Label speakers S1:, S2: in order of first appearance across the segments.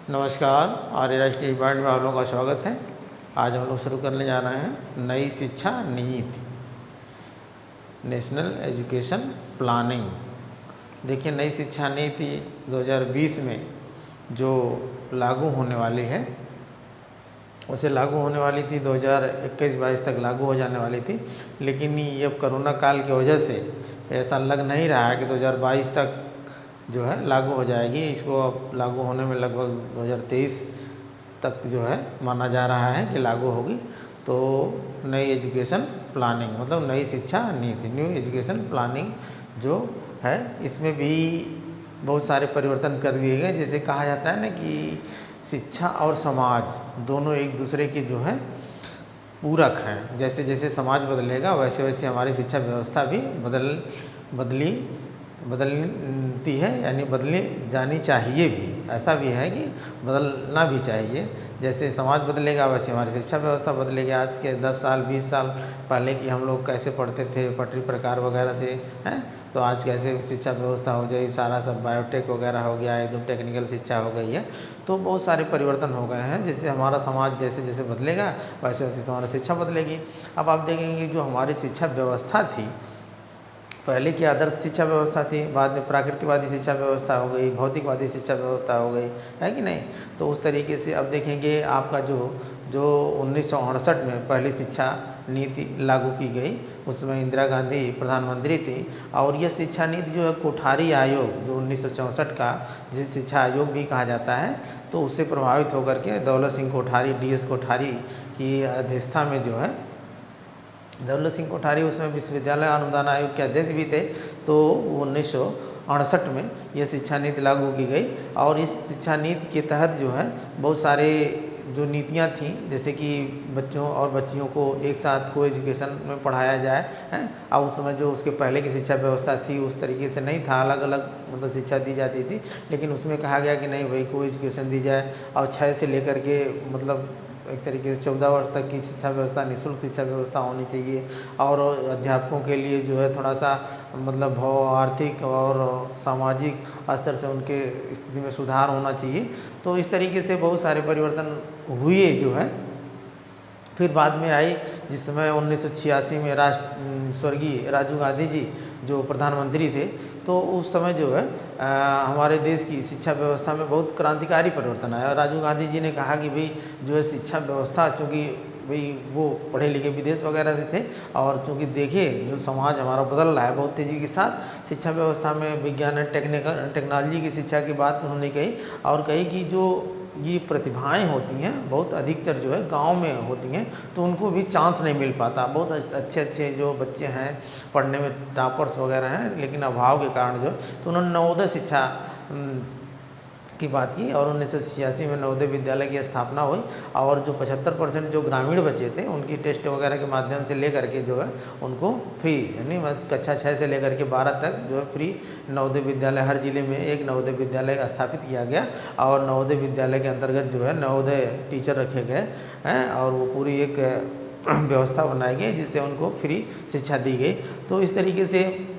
S1: नमस्कार। आर्य राष्ट्रीय बैंड में आप लोगों का स्वागत है। आज हम लोग शुरू करने जा रहे हैं नई शिक्षा नीति, नेशनल एजुकेशन प्लानिंग। देखिए, नई शिक्षा नीति 2020 में जो लागू होने वाली है, उसे लागू होने वाली थी 2021-22 तक लागू हो जाने वाली थी, लेकिन ये अब कोरोना काल की वजह से ऐसा लग नहीं रहा है कि 2022 तक जो है लागू हो जाएगी। इसको अब लागू होने में लगभग 2023 तक जो है माना जा रहा है कि लागू होगी। तो नई एजुकेशन प्लानिंग मतलब नई शिक्षा नीति, न्यू एजुकेशन प्लानिंग जो है, इसमें भी बहुत सारे परिवर्तन कर दिए गए। जैसे कहा जाता है ना कि शिक्षा और समाज दोनों एक दूसरे की जो है पूरक हैं। जैसे जैसे समाज बदलेगा वैसे वैसे हमारी शिक्षा व्यवस्था भी बदलती है, यानी बदली जानी चाहिए भी। ऐसा भी है कि बदलना भी चाहिए। जैसे समाज बदलेगा वैसे हमारी शिक्षा व्यवस्था बदलेगी। आज के 10 साल 20 साल पहले की हम लोग कैसे पढ़ते थे, पटरी प्रकार वगैरह से हैं, तो आज कैसे शिक्षा व्यवस्था हो जाए, सारा सब बायोटेक वगैरह हो गया है, एकदम टेक्निकल शिक्षा हो गई है। तो बहुत सारे परिवर्तन हो गए हैं। जैसे हमारा समाज जैसे जैसे बदलेगा वैसे वैसे हमारी शिक्षा बदलेगी। अब आप देखेंगे जो हमारी शिक्षा व्यवस्था थी, पहले की आदर्श शिक्षा व्यवस्था थी, बाद में प्राकृतिकवादी शिक्षा व्यवस्था हो गई, भौतिकवादी शिक्षा व्यवस्था हो गई, है कि नहीं। तो उस तरीके से अब देखेंगे आपका जो जो 1968 में पहली शिक्षा नीति लागू की गई, उसमें इंदिरा गांधी प्रधानमंत्री थी। और यह शिक्षा नीति जो है कोठारी आयोग, जो 1964 का, जिसे शिक्षा आयोग भी कहा जाता है, तो उससे प्रभावित होकर के दौलत सिंह कोठारी, DS कोठारी की अध्यक्षता में जो है, दौलत सिंह कोठारी उसमें विश्वविद्यालय अनुदान आयोग के अध्यक्ष भी थे। तो 1968 में यह शिक्षा नीति लागू की गई। और इस शिक्षा नीति के तहत जो है बहुत सारे जो नीतियां थीं, जैसे कि बच्चों और बच्चियों को एक साथ को एजुकेशन में पढ़ाया जाए, हैं। और उस समय जो उसके पहले की शिक्षा व्यवस्था थी उस तरीके से नहीं था, अलग अलग मतलब शिक्षा दी जाती थी। लेकिन उसमें कहा गया कि नहीं भाई, को एजुकेशन दी जाए। और 6 से लेकर के मतलब एक तरीके से 14 वर्ष तक की शिक्षा व्यवस्था, निःशुल्क शिक्षा व्यवस्था होनी चाहिए। और अध्यापकों के लिए जो है थोड़ा सा मतलब आर्थिक और सामाजिक स्तर से उनके स्थिति में सुधार होना चाहिए। तो इस तरीके से बहुत सारे परिवर्तन हुए जो है। फिर बाद में आई, जिस समय 1986 में स्वर्गीय राजीव गांधी जी जो प्रधानमंत्री थे, तो उस समय जो है हमारे देश की शिक्षा व्यवस्था में बहुत क्रांतिकारी परिवर्तन आया। और राजीव गांधी जी ने कहा कि भाई जो है शिक्षा व्यवस्था, चूँकि भाई वो पढ़े लिखे विदेश वगैरह से थे, और चूँकि देखे जो समाज हमारा बदल रहा है बहुत तेज़ी के साथ, शिक्षा व्यवस्था में विज्ञान एंड टेक्नोलॉजी की शिक्षा की बात उन्होंने कही। और कही कि जो ये प्रतिभाएं होती हैं बहुत अधिकतर जो है गांव में होती हैं, तो उनको भी चांस नहीं मिल पाता। बहुत अच्छे अच्छे जो बच्चे हैं पढ़ने में टॉपर्स वगैरह हैं, लेकिन अभाव के कारण जो, तो उन्होंने नवोदय शिक्षा की बात की। और 1986 में नवोदय विद्यालय की स्थापना हुई। और जो 75% जो ग्रामीण बच्चे थे उनकी टेस्ट वगैरह के माध्यम से लेकर के जो है उनको फ्री, यानी कक्षा 6 से लेकर के 12 तक जो है फ्री नवोदय विद्यालय, हर जिले में एक नवोदय विद्यालय स्थापित किया गया। और नवोदय विद्यालय के अंतर्गत जो है नवोदय टीचर रखे गए हैं, और वो पूरी एक व्यवस्था बनाई गई जिससे उनको फ्री शिक्षा दी गई। तो इस तरीके से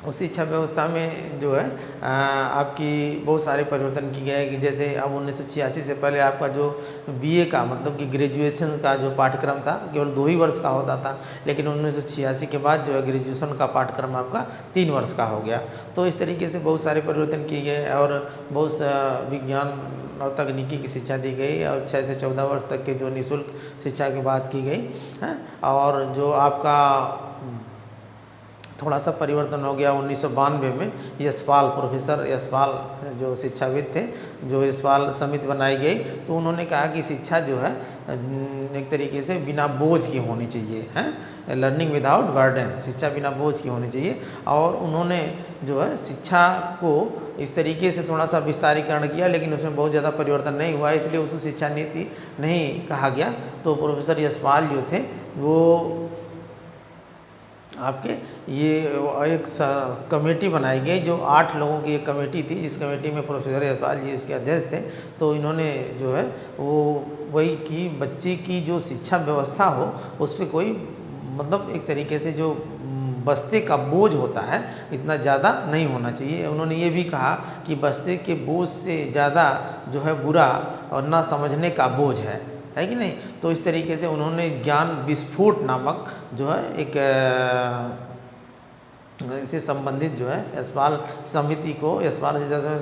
S1: उस शिक्षा व्यवस्था में जो है आपकी बहुत सारे परिवर्तन किए गए। कि जैसे अब 1986 से पहले आपका जो BA का मतलब कि ग्रेजुएशन का जो पाठ्यक्रम था केवल 2 ही वर्ष का होता था, लेकिन 1986 के बाद जो है ग्रेजुएशन का पाठ्यक्रम आपका 3 वर्ष का हो गया। तो इस तरीके से बहुत सारे परिवर्तन किए गए। और बहुत विज्ञान और तकनीकी की शिक्षा दी गई। और 6 से 14 वर्ष तक के जो निःशुल्क शिक्षा की बात की गई है। और जो आपका थोड़ा सा परिवर्तन हो गया 1992 में, यशपाल, प्रोफेसर यशपाल जो शिक्षाविद थे, जो यशपाल समिति बनाई गई, तो उन्होंने कहा कि शिक्षा जो है एक तरीके से बिना बोझ की होनी चाहिए, हैं, लर्निंग विदाउट बर्डन, शिक्षा बिना बोझ की होनी चाहिए। और उन्होंने जो है शिक्षा को इस तरीके से थोड़ा सा विस्तारीकरण किया, लेकिन उसमें बहुत ज़्यादा परिवर्तन नहीं हुआ, इसलिए उसको शिक्षा नीति नहीं कहा गया। तो प्रोफेसर यशपाल जो थे वो आपके ये एक कमेटी बनाई गई, जो 8 लोगों की एक कमेटी थी। इस कमेटी में प्रोफेसर यशपाल जी इसके अध्यक्ष थे। तो इन्होंने जो है वो वही कि बच्चे की जो शिक्षा व्यवस्था हो उस पर कोई मतलब एक तरीके से जो बस्ते का बोझ होता है इतना ज़्यादा नहीं होना चाहिए। उन्होंने ये भी कहा कि बस्ते के बोझ से ज़्यादा जो है बुरा और ना समझने का बोझ है कि नहीं। तो इस तरीके से उन्होंने ज्ञान विस्फोट नामक जो है एक इससे संबंधित जो है यशपाल समिति को, यशपाल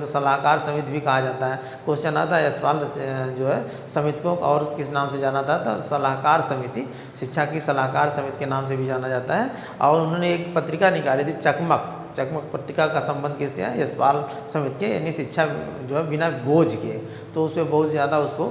S1: सलाहकार समिति भी कहा जाता है। क्वेश्चन आता है यशपाल जो है समिति को और किस नाम से जाना था, तो सलाहकार समिति, शिक्षा की सलाहकार समिति के नाम से भी जाना जाता है। और उन्होंने एक पत्रिका निकाली थी चकमक पत्रिका का संबंध किससे है, यशपाल समिति के, यानी शिक्षा जो है बिना बोझ के। तो उस पर बहुत ज़्यादा उसको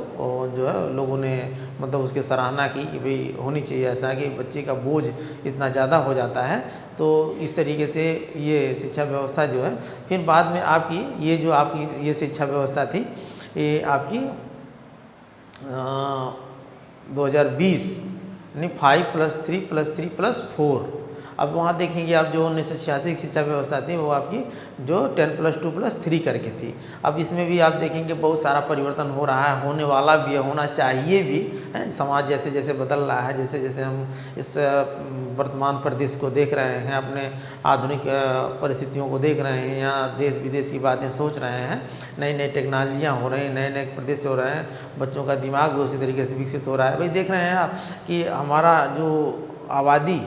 S1: जो है लोगों ने मतलब उसकी सराहना की कि भाई होनी चाहिए ऐसा कि बच्चे का बोझ इतना ज़्यादा हो जाता है। तो इस तरीके से ये शिक्षा व्यवस्था जो है, फिर बाद में आपकी ये जो आपकी ये शिक्षा व्यवस्था थी ये आपकी 2020 यानी 5+3+3+4। अब वहाँ देखेंगे आप जो 1986 की शिक्षा व्यवस्था थी वो आपकी जो 10+2+3 करके थी। अब इसमें भी आप देखेंगे बहुत सारा परिवर्तन हो रहा है, होने वाला भी है, होना चाहिए भी है। समाज जैसे जैसे बदल रहा है, जैसे जैसे हम इस वर्तमान परिदृश्य को देख रहे हैं, अपने आधुनिक परिस्थितियों को देख रहे हैं, यहाँ देश विदेश की बातें सोच रहे हैं, नई नई टेक्नोलॉजियाँ हो रही हैं, नए नए परिदृश्य हो रहे हैं, बच्चों का दिमाग भी उसी तरीके से विकसित हो रहा है। भाई देख रहे हैं आप कि हमारा जो आबादी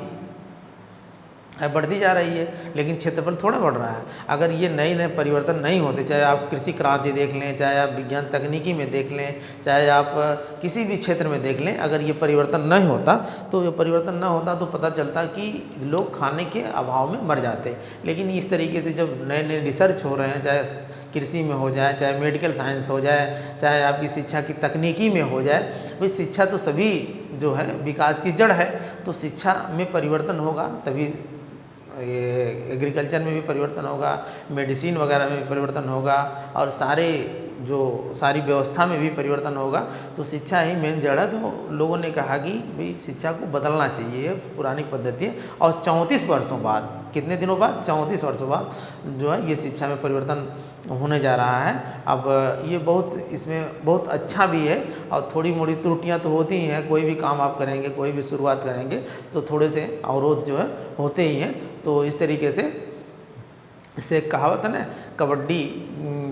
S1: बढ़ती जा रही है लेकिन क्षेत्रफल थोड़ा बढ़ रहा है। अगर ये नए नए परिवर्तन नहीं होते, चाहे आप कृषि क्रांति देख लें, चाहे आप विज्ञान तकनीकी में देख लें, चाहे आप किसी भी क्षेत्र में देख लें, अगर ये परिवर्तन नहीं होता तो ये परिवर्तन ना होता तो पता चलता कि लोग खाने के अभाव में मर जाते। लेकिन इस तरीके से जब नए नए रिसर्च हो रहे हैं, चाहे कृषि में हो जाए, चाहे मेडिकल साइंस हो जाए, चाहे आपकी शिक्षा की तकनीकी में हो जाए, भाई शिक्षा तो सभी जो है विकास की जड़ है। तो शिक्षा में परिवर्तन होगा तभी ये एग्रीकल्चर में भी परिवर्तन होगा, मेडिसिन वगैरह में भी परिवर्तन होगा और सारी व्यवस्था में भी परिवर्तन होगा। तो शिक्षा ही मेन जड़ है। तो लोगों ने कहा कि भाई शिक्षा को बदलना चाहिए, पुरानी पद्धति है। और 34 वर्षों बाद, कितने दिनों बाद, 34 वर्षों बाद जो है ये शिक्षा में परिवर्तन होने जा रहा है। अब ये इसमें बहुत अच्छा भी है और थोड़ी मोड़ी त्रुटियां तो होती ही हैं। कोई भी काम आप करेंगे, कोई भी शुरुआत करेंगे तो थोड़े से अवरोध जो है होते ही हैं। तो इस तरीके से इससे एक कहावत है ना, कबड्डी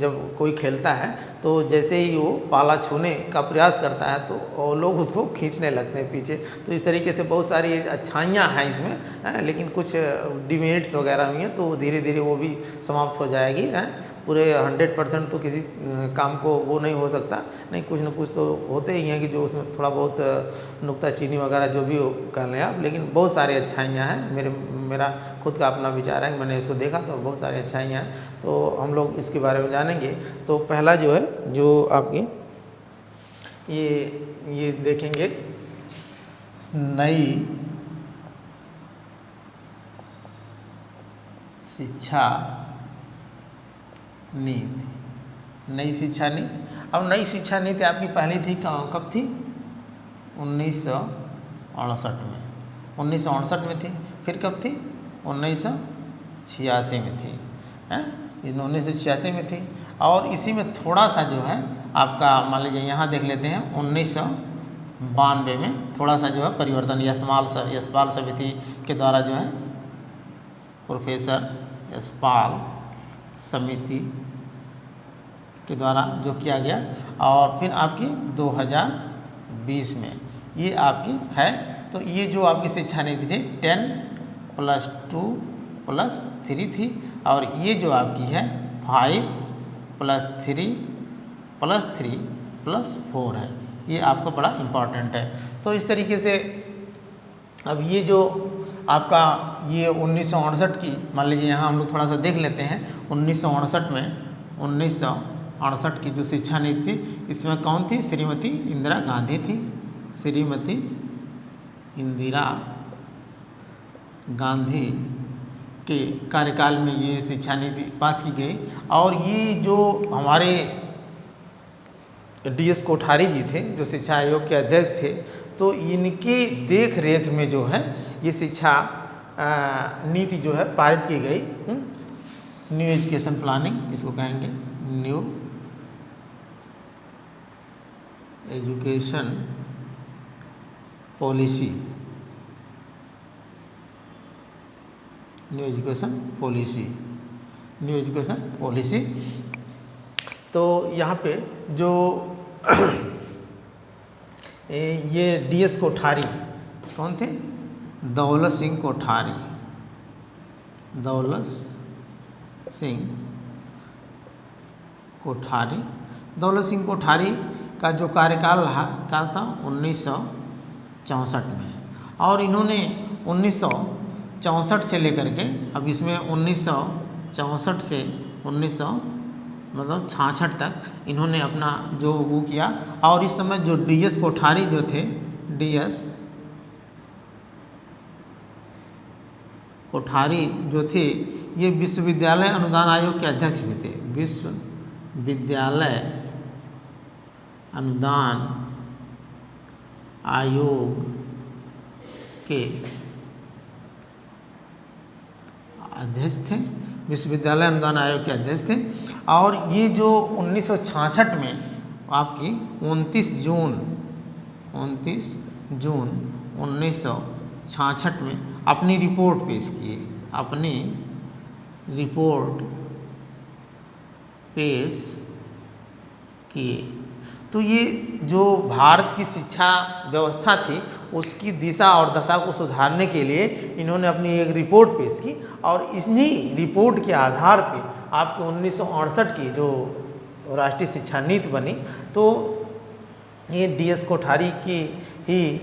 S1: जब कोई खेलता है तो जैसे ही वो पाला छूने का प्रयास करता है तो लोग उसको खींचने लगते हैं पीछे। तो इस तरीके से बहुत सारी अच्छाइयाँ हैं इसमें, लेकिन कुछ डिमेरिट्स वगैरह भी हैं। तो धीरे धीरे वो भी समाप्त हो जाएगी। पूरे 100% तो किसी काम को वो नहीं हो सकता, नहीं कुछ न कुछ तो होते ही हैं कि जो उसमें थोड़ा बहुत नुक्ताचीनी वगैरह जो भी हो कह लें आप। लेकिन बहुत सारी अच्छाइयाँ हैं। मेरा खुद का अपना विचार है, मैंने इसको देखा तो बहुत सारी अच्छाइयाँ हैं। तो हम लोग इसके बारे में जानेंगे। तो पहला जो है जो आपकी ये देखेंगे नई शिक्षा नीति। नई शिक्षा नीति, अब नई शिक्षा नीति आपकी पहली थी कब थी, 1968 में। 1968 में थी। फिर कब थी, 1986 में थी, 1986 में थी। और इसी में थोड़ा सा जो है आपका मान लीजिए यहाँ देख लेते हैं 1992 में थोड़ा सा जो है परिवर्तन यशपाल समिति के द्वारा जो है, प्रोफेसर यशपाल समिति के द्वारा जो किया गया। और फिर आपकी 2020 में ये आपकी है। तो ये जो आपकी शिक्षा नीति थी 10+2+3 थी। और ये जो आपकी है 5+3+3+4 है। ये आपका बड़ा इम्पॉर्टेंट है। तो इस तरीके से अब ये जो आपका ये 1968 की, मान लीजिए यहाँ हम लोग थोड़ा सा देख लेते हैं। 1968 की जो शिक्षा नीति थी इसमें कौन थी, श्रीमती इंदिरा गांधी थी। श्रीमती इंदिरा गांधी के कार्यकाल में ये शिक्षा नीति पास की गई। और ये जो हमारे DS कोठारी जी थे जो शिक्षा आयोग के अध्यक्ष थे, तो इनके देख रेख में जो है ये शिक्षा नीति जो है पारित की गई। न्यू एजुकेशन प्लानिंग इसको कहेंगे, new education policy new education policy, new education policy. तो यहाँ पे जो ये DS कोठारी कौन थे? दौलत सिंह कोठारी, दौलत सिंह कोठारी। दौलत सिंह कोठारी का जो कार्यकाल रहा क्या था? 1964 में। और इन्होंने 1964 से लेकर के अब इसमें 1964 से 1966 तक इन्होंने अपना जो वो किया। और इस समय जो DS कोठारी जो थे, DS कोठारी जो थे ये विश्वविद्यालय अनुदान आयोग के अध्यक्ष भी थे। विश्वविद्यालय अनुदान आयोग के अध्यक्ष थे, विश्वविद्यालय अनुदान आयोग के अध्यक्ष थे। और ये जो 1966 में आपकी 29 जून 1966 में अपनी रिपोर्ट पेश किए, अपनी रिपोर्ट पेश किए। तो ये जो भारत की शिक्षा व्यवस्था थी उसकी दिशा और दशा को सुधारने के लिए इन्होंने अपनी एक रिपोर्ट पेश की। और इन्हीं रिपोर्ट के आधार पे आपके 1968 की जो राष्ट्रीय शिक्षा नीति बनी, तो ये DS कोठारी की ही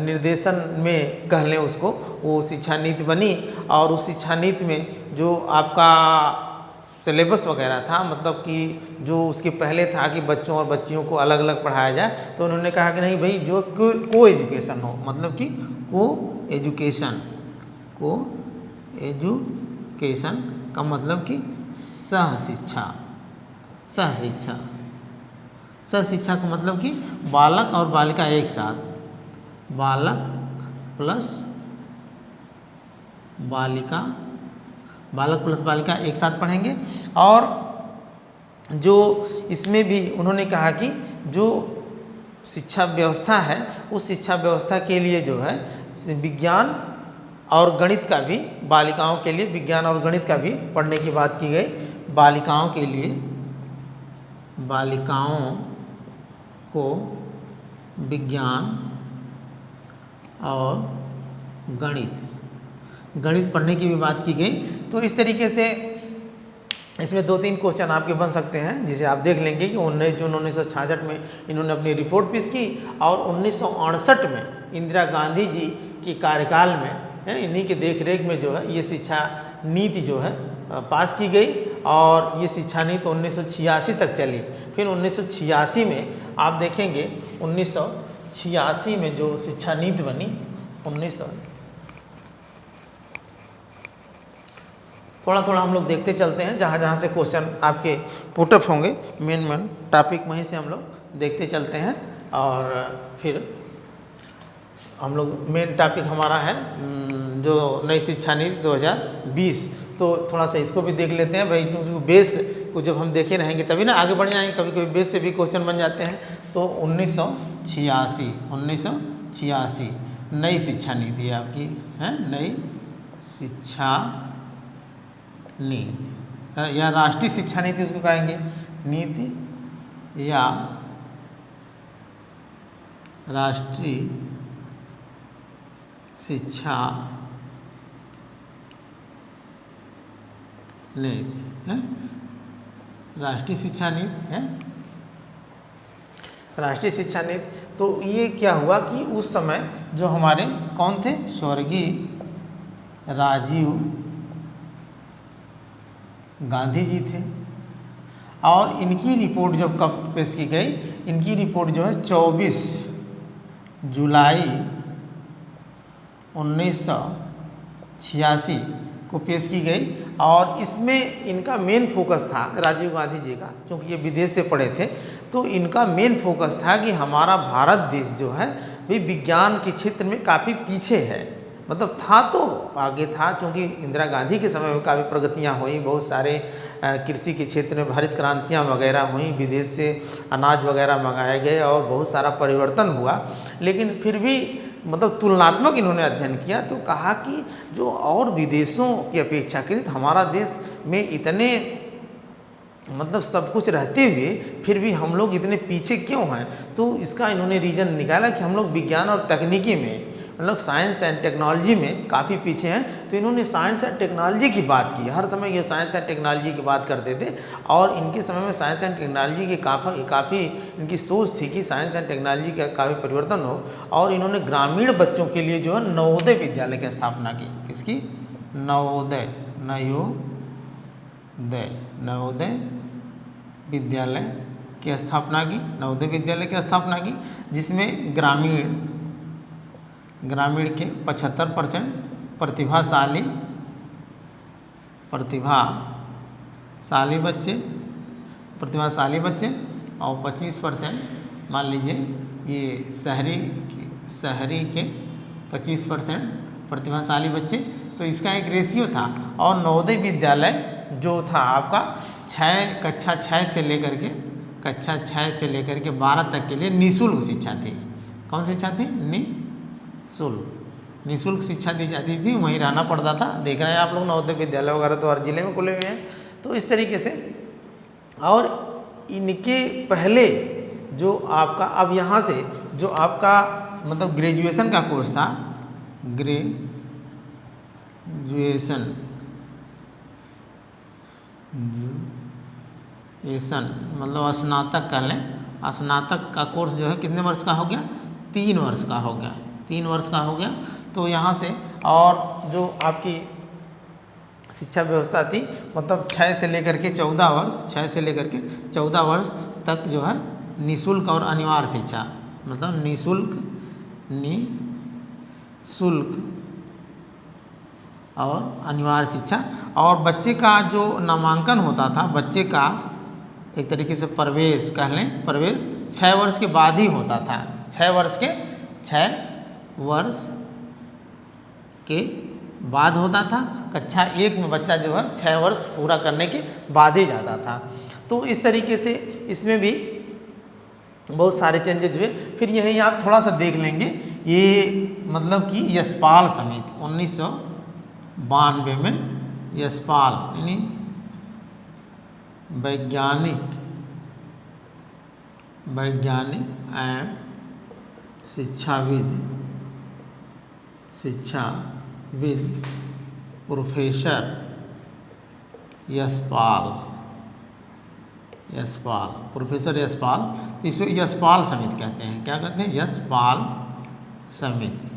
S1: निर्देशन में कह लें उसको, वो शिक्षा नीति बनी। और उस शिक्षा नीति में जो आपका सिलेबस वगैरह था, मतलब कि जो उसके पहले था कि बच्चों और बच्चियों को अलग अलग पढ़ाया जाए, तो उन्होंने कहा कि नहीं भाई जो को एजुकेशन हो, मतलब कि को एजुकेशन का मतलब कि सहशिक्षा का मतलब कि बालक और बालिका एक साथ, बालक प्लस बालिका एक साथ पढ़ेंगे। और जो इसमें भी उन्होंने कहा कि जो शिक्षा व्यवस्था है उस शिक्षा व्यवस्था के लिए जो है विज्ञान और गणित का भी, बालिकाओं के लिए विज्ञान और गणित का भी पढ़ने की बात की गई। बालिकाओं के लिए, बालिकाओं को विज्ञान और गणित पढ़ने की भी बात की गई। तो इस तरीके से इसमें 2-3 क्वेश्चन आपके बन सकते हैं, जिसे आप देख लेंगे कि 19 जून 1966 में इन्होंने अपनी रिपोर्ट पेश की। और 1968 में इंदिरा गांधी जी के कार्यकाल में इन्हीं के देखरेख में जो है ये शिक्षा नीति जो है पास की गई। और ये शिक्षा नीति 1986 तक चली। फिर 1986 में आप देखेंगे 1986 में जो शिक्षा नीति बनी, थोड़ा हम लोग देखते चलते हैं, जहाँ से क्वेश्चन आपके पुटअप होंगे, मेन टॉपिक वहीं से हम लोग देखते चलते हैं। और फिर हम लोग मेन टॉपिक हमारा है जो नई शिक्षा नीति 2020, तो थोड़ा सा इसको भी देख लेते हैं भाई, क्योंकि बेस को जब हम देखे रहेंगे तभी ना आगे बढ़ जाएंगे। कभी बेस से भी क्वेश्चन बन जाते हैं। तो 1986 नई शिक्षा नीति आपकी है, नई शिक्षा नीति या राष्ट्रीय शिक्षा नीति उसको कहेंगे, नीति या राष्ट्रीय शिक्षा नीति है, राष्ट्रीय शिक्षा नीति है, राष्ट्रीय शिक्षा नीति। तो ये क्या हुआ कि उस समय जो हमारे कौन थे, स्वर्गीय राजीव गांधी जी थे। और इनकी रिपोर्ट जब कब पेश की गई, इनकी रिपोर्ट जो है 24 जुलाई 1986 को पेश की गई। और इसमें इनका मेन फोकस था राजीव गांधी जी का, क्योंकि ये विदेश से पढ़े थे, तो इनका मेन फोकस था कि हमारा भारत देश जो है भाई विज्ञान के क्षेत्र में काफ़ी पीछे है। मतलब था तो आगे था, क्योंकि इंदिरा गांधी के समय में काफ़ी प्रगतियां हुई, बहुत सारे कृषि के क्षेत्र में हरित क्रांतियां वगैरह हुई, विदेश से अनाज वगैरह मंगाए गए और बहुत सारा परिवर्तन हुआ। लेकिन फिर भी मतलब तुलनात्मक इन्होंने अध्ययन किया, तो कहा कि जो और विदेशों की अपेक्षाकृत हमारा देश में इतने मतलब सब कुछ रहते हुए फिर भी हम लोग इतने पीछे क्यों हैं। तो इसका इन्होंने रीज़न निकाला कि हम लोग विज्ञान और तकनीकी में मतलब साइंस एंड टेक्नोलॉजी में काफ़ी पीछे हैं। तो इन्होंने साइंस एंड टेक्नोलॉजी की बात की, हर समय ये साइंस एंड टेक्नोलॉजी की बात करते थे और इनके समय में साइंस एंड टेक्नोलॉजी की काफ़ी इनकी सोच थी कि साइंस एंड टेक्नोलॉजी का काफ़ी परिवर्तन हो। और इन्होंने ग्रामीण बच्चों के लिए जो है नवोदय विद्यालय की स्थापना की। किसकी? नवोदय, नवोदय विद्यालय की स्थापना की, नवोदय विद्यालय की स्थापना की, जिसमें ग्रामीण के 75% प्रतिभाशाली बच्चे और 25% मान लीजिए ये शहरी के 25% प्रतिभाशाली बच्चे। तो इसका एक रेशियो था। और नवोदय विद्यालय जो था आपका कक्षा 6 से लेकर के 12 तक के लिए निःशुल्क शिक्षा थी। कौन सी शिक्षा थी? निःशुल्क शिक्षा दी जाती थी, वहीं रहना पड़ता था। देख रहे हैं आप लोग नवोदय विद्यालय वगैरह तो हर जिले में खुले हुए हैं। तो इस तरीके से, और इनके पहले जो आपका अब यहाँ से जो आपका मतलब ग्रेजुएशन का कोर्स था, मतलब स्नातक कह लें, स्नातक का कोर्स जो है कितने वर्ष का हो गया? 3 वर्ष का हो गया। 3 वर्ष का हो गया। तो यहाँ से और जो आपकी शिक्षा व्यवस्था थी मतलब 6 से लेकर के 14 वर्ष तक जो है निःशुल्क और अनिवार्य शिक्षा, मतलब निःशुल्क और अनिवार्य शिक्षा। और बच्चे का जो नामांकन होता था, बच्चे का एक तरीके से प्रवेश कह लें, प्रवेश 6 वर्ष के बाद ही होता था। 6 वर्ष के बाद होता था। कक्षा 1 में बच्चा जो है 6 वर्ष पूरा करने के बाद ही जाता था। तो इस तरीके से इसमें भी बहुत सारे चेंजेज हुए। फिर यही आप थोड़ा सा देख लेंगे, ये मतलब कि यशपाल समिति 1992 में यशपाल यानी वैज्ञानिक एवं शिक्षाविद प्रोफेसर प्रोफेसर यशपाल, तो इसे यशपाल समिति कहते हैं। क्या कहते हैं? यशपाल समिति,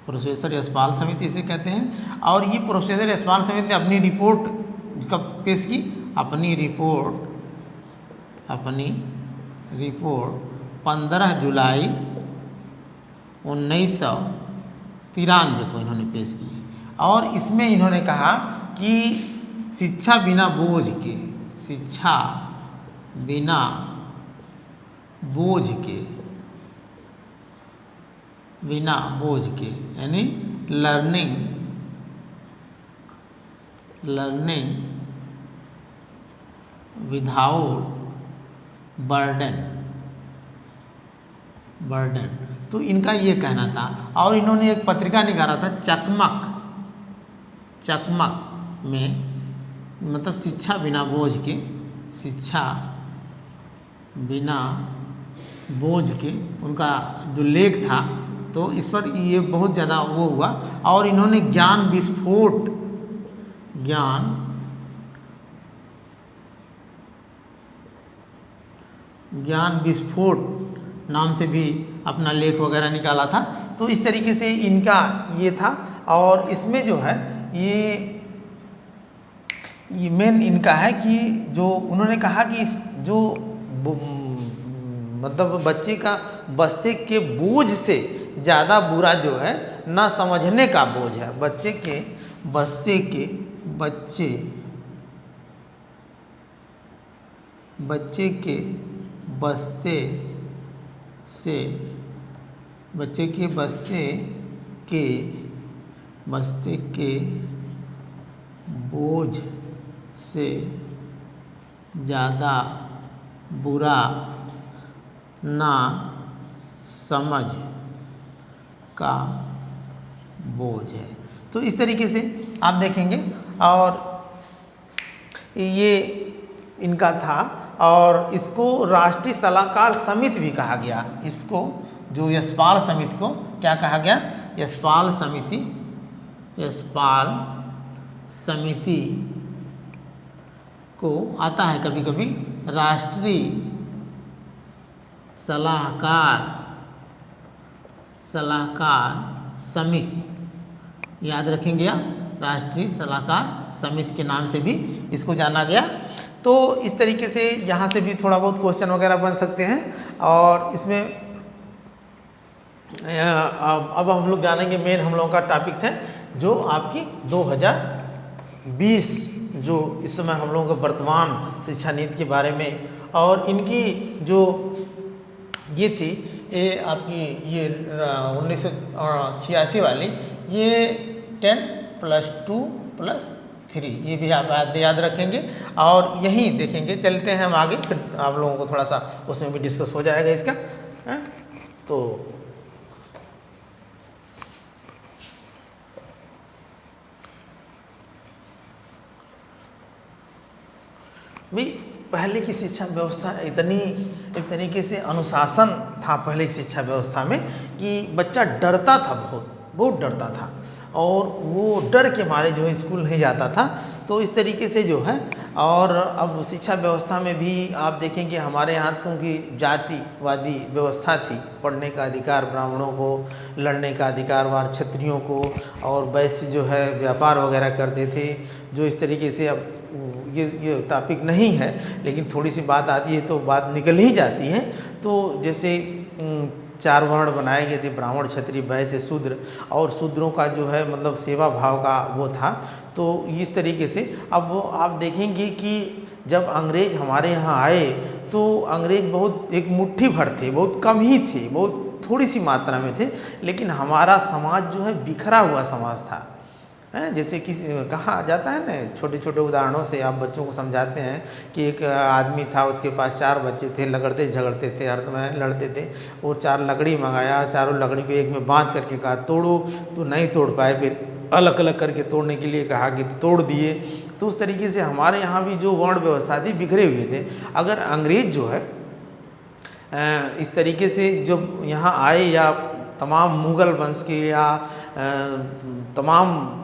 S1: प्रोफेसर यशपाल समिति इसे कहते हैं। और ये प्रोफेसर यशपाल समिति ने अपनी रिपोर्ट कब पेश की? अपनी रिपोर्ट 15 जुलाई 1993 को इन्होंने पेश की। और इसमें इन्होंने कहा कि शिक्षा बिना बोझ के यानी लर्निंग विदाउट बर्डन। तो इनका ये कहना था। और इन्होंने एक पत्रिका निकाला था चकमक में, मतलब शिक्षा बिना बोझ के उनका जो लेख था, तो इस पर ये बहुत ज़्यादा वो हुआ। और इन्होंने ज्ञान विस्फोट नाम से भी अपना लेख वगैरह निकाला था। तो इस तरीके से इनका ये था। और इसमें जो है ये मेन इनका है कि जो उन्होंने कहा कि जो मतलब बच्चे का बस्ते के बोझ से ज़्यादा बुरा जो है ना समझने का बोझ है। बच्चे के बस्ते के बोझ से ज़्यादा बुरा ना का बोझ है। तो इस तरीके से आप देखेंगे, और ये इनका था, और इसको राष्ट्रीय सलाहकार समिति भी कहा गया। इसको जो यशपाल समिति को क्या कहा गया? यशपाल समिति, यशपाल समिति को आता है कभी कभी राष्ट्रीय सलाहकार समिति, याद रखेंगे आप, राष्ट्रीय सलाहकार समिति के नाम से भी इसको जाना गया। तो इस तरीके से यहाँ से भी थोड़ा बहुत क्वेश्चन वगैरह बन सकते हैं। और इसमें अब हम लोग जानेंगे, मेन हम लोगों का टॉपिक है जो आपकी 2020 जो इस समय हम लोगों का वर्तमान शिक्षा नीति के बारे में, और इनकी जो ये थी, ये आपकी ये 1986 वाली, ये 10+2+3, ये भी आप याद रखेंगे। और यही देखेंगे, चलते हैं हम आगे, फिर आप लोगों को थोड़ा सा उसमें भी डिस्कस हो जाएगा इसका। तो भाई पहले की शिक्षा व्यवस्था इतनी एक तरीके से अनुशासन था पहले की शिक्षा व्यवस्था में कि बच्चा डरता था, बहुत डरता था, और वो डर के मारे जो है स्कूल नहीं जाता था। तो इस तरीके से जो है, और अब शिक्षा व्यवस्था में भी आप देखेंगे हमारे यहाँ तो की जातिवादी व्यवस्था थी, पढ़ने का अधिकार ब्राह्मणों को, लड़ने का अधिकार वार क्षत्रियों को, और वैश्य जो है व्यापार वगैरह करते थे। जो इस तरीके से अब ये टॉपिक नहीं है, लेकिन थोड़ी सी बात आती है तो बात निकल ही जाती है। तो जैसे 4 वर्ण बनाए गए थे, ब्राह्मण क्षत्रिय वैश्य शूद्र, और शूद्रों का जो है मतलब सेवा भाव का वो था। तो इस तरीके से अब वो आप देखेंगे कि जब अंग्रेज हमारे यहाँ आए तो अंग्रेज बहुत एक मुट्ठी भर थे, बहुत कम ही थे, बहुत थोड़ी सी मात्रा में थे, लेकिन हमारा समाज जो है बिखरा हुआ समाज था। जैसे किसी कहा जाता है ना, छोटे छोटे उदाहरणों से आप बच्चों को समझाते हैं कि एक आदमी था, उसके पास 4 बच्चे थे, लगड़ते झगड़ते थे, हर समय लड़ते थे। वो 4 लकड़ी मंगाया, चारों लकड़ी को एक में बांध करके कहा तोड़ो, तो नहीं तोड़ पाए, फिर अलग अलग करके तोड़ने के लिए कहा कि तोड़ दिए। तो उस तरीके से हमारे यहाँ भी जो वर्ण व्यवस्था थी बिखरे हुए थे। अगर अंग्रेज जो है इस तरीके से जब यहाँ आए, या तमाम मुग़ल वंश के या तमाम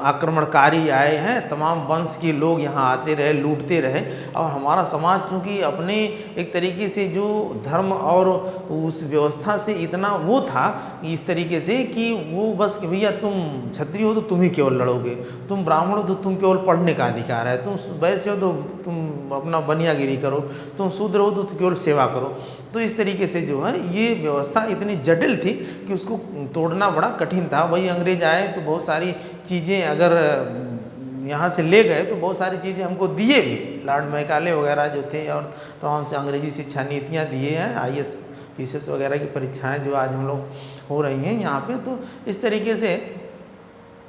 S1: आक्रमणकारी आए हैं, तमाम वंश के लोग यहाँ आते रहे, लूटते रहे, और हमारा समाज चूँकि अपने एक तरीके से जो धर्म और उस व्यवस्था से इतना वो था इस तरीके से कि वो बस कि भैया तुम क्षत्रिय हो तो तुम ही केवल लड़ोगे, तुम ब्राह्मण हो तो तुम केवल पढ़ने का अधिकार है, तुम वैश्य हो तो तुम अपना बनियागिरी करो, तुम शूद्र हो तो केवल सेवा करो। तो इस तरीके से जो है ये व्यवस्था इतनी जटिल थी कि उसको तोड़ना बड़ा कठिन था। वही अंग्रेज आए तो बहुत सारी चीज़ें अगर यहाँ से ले गए तो बहुत सारी चीज़ें हमको दिए भी, लॉर्ड मैकाले वगैरह जो थे, और तमाम से अंग्रेजी शिक्षा नीतियाँ दिए हैं, IAS PCS वगैरह की परीक्षाएं जो आज हम लोग हो रही हैं यहाँ पे। तो इस तरीके से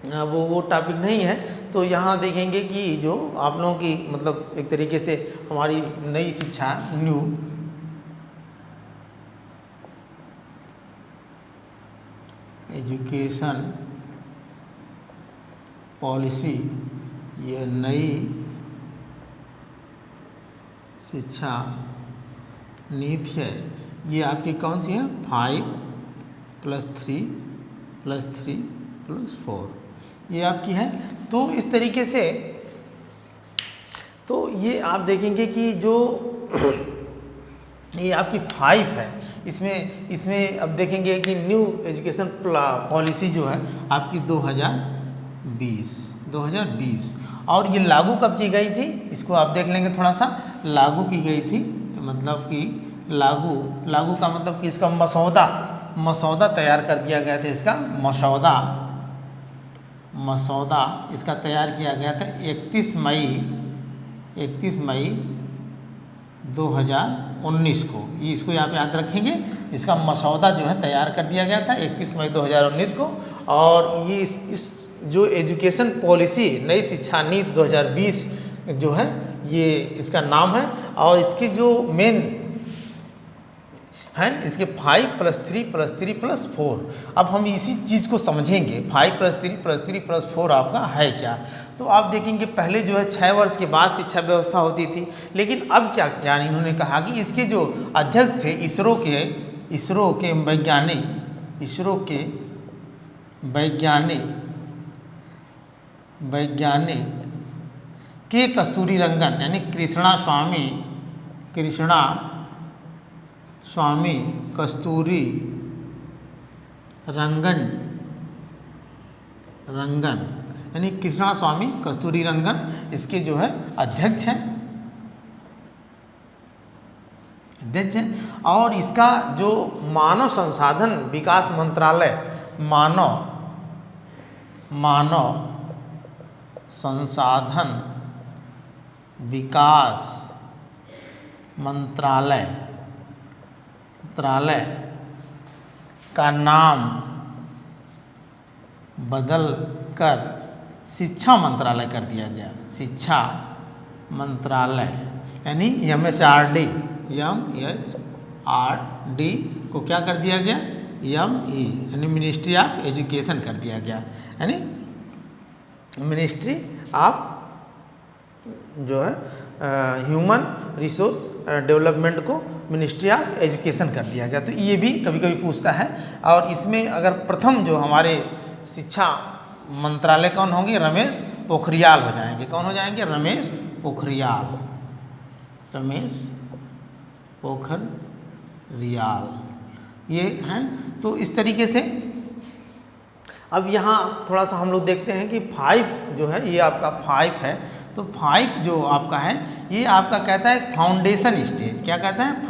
S1: वो टॉपिक नहीं है। तो यहाँ देखेंगे कि जो आप लोगों की मतलब एक तरीके से हमारी नई शिक्षा न्यू एजुकेशन पॉलिसी, ये नई शिक्षा नीति है, ये आपकी कौन सी है? 5+3+3+4 ये आपकी है। तो इस तरीके से तो ये आप देखेंगे कि जो ये आपकी 5 है, इसमें अब देखेंगे कि न्यू एजुकेशन पॉलिसी जो है आपकी 2020 और ये लागू कब की गई थी, इसको आप देख लेंगे थोड़ा सा। लागू की गई थी मतलब कि लागू का मतलब कि इसका मसौदा तैयार कर दिया गया था। इसका मसौदा इसका तैयार किया गया था 31 मई 2019 को। ये इसको यहाँ पे याद रखेंगे, इसका मसौदा जो है तैयार कर दिया गया था 31 मई 2019 को। और ये इस जो एजुकेशन पॉलिसी नई शिक्षा नीति 2020 जो है ये इसका नाम है। और इसकी जो मेन हैं इसके 5 + 3 + 3 + 4। अब हम इसी चीज़ को समझेंगे 5 + 3 + 3 + 4 आपका है क्या। तो आप देखेंगे पहले जो है 6 वर्ष के बाद शिक्षा व्यवस्था होती थी, लेकिन अब क्या यानी इन्होंने कहा कि इसके जो अध्यक्ष थे इसरो के वैज्ञानिक के कस्तूरी रंगन यानी कृष्णा स्वामी कस्तूरी रंगन यानी कृष्णा स्वामी कस्तूरी रंगन इसके जो है अध्यक्ष हैं। और इसका जो मानव संसाधन विकास मंत्रालय मानव संसाधन विकास मंत्रालय का नाम बदल कर शिक्षा मंत्रालय कर दिया गया। शिक्षा मंत्रालय यानी MHRD को क्या कर दिया गया ME यानी मिनिस्ट्री ऑफ एजुकेशन कर दिया गया, यानी मिनिस्ट्री ऑफ जो है ह्यूमन रिसोर्स डेवलपमेंट को मिनिस्ट्री ऑफ एजुकेशन कर दिया गया। तो ये भी कभी कभी पूछता है। और इसमें अगर प्रथम जो हमारे शिक्षा मंत्रालय कौन होंगे, रमेश पोखरियाल हो जाएंगे। कौन हो जाएंगे, रमेश पोखरियाल ये हैं। तो इस तरीके से अब यहाँ थोड़ा सा हम लोग देखते हैं कि 5 जो है ये आपका 5 है। तो 5 जो आपका है ये आपका कहता है फाउंडेशन स्टेज। क्या कहता है,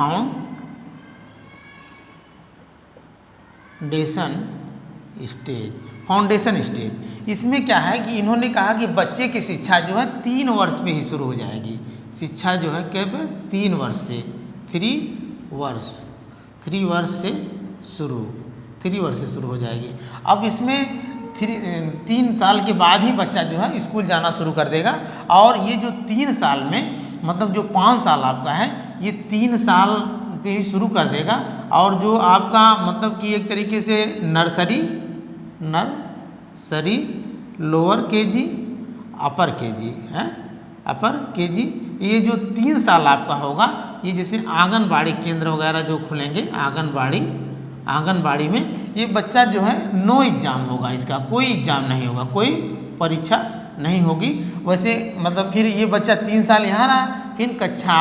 S1: फाउंडेशन स्टेज। इसमें क्या है कि इन्होंने कहा कि बच्चे की शिक्षा जो है 3 वर्ष में ही शुरू हो जाएगी। शिक्षा जो है कब, 3 वर्ष से 3 वर्ष से शुरू हो जाएगी। अब इसमें 3 साल के बाद ही बच्चा जो है स्कूल जाना शुरू कर देगा। और ये जो 3 साल में मतलब जो 5 साल आपका है ये 3 साल पे ही शुरू कर देगा। और जो आपका मतलब कि एक तरीके से नर्सरी, लोअर केजी, अपर केजी, ये जो 3 साल आपका होगा ये जैसे आंगनबाड़ी केंद्र वगैरह जो खुलेंगे, आंगनबाड़ी में ये बच्चा जो है नो एग्ज़ाम होगा, इसका कोई एग्ज़ाम नहीं होगा, कोई परीक्षा नहीं होगी। वैसे मतलब फिर ये बच्चा 3 साल यहाँ रहा, फिर कक्षा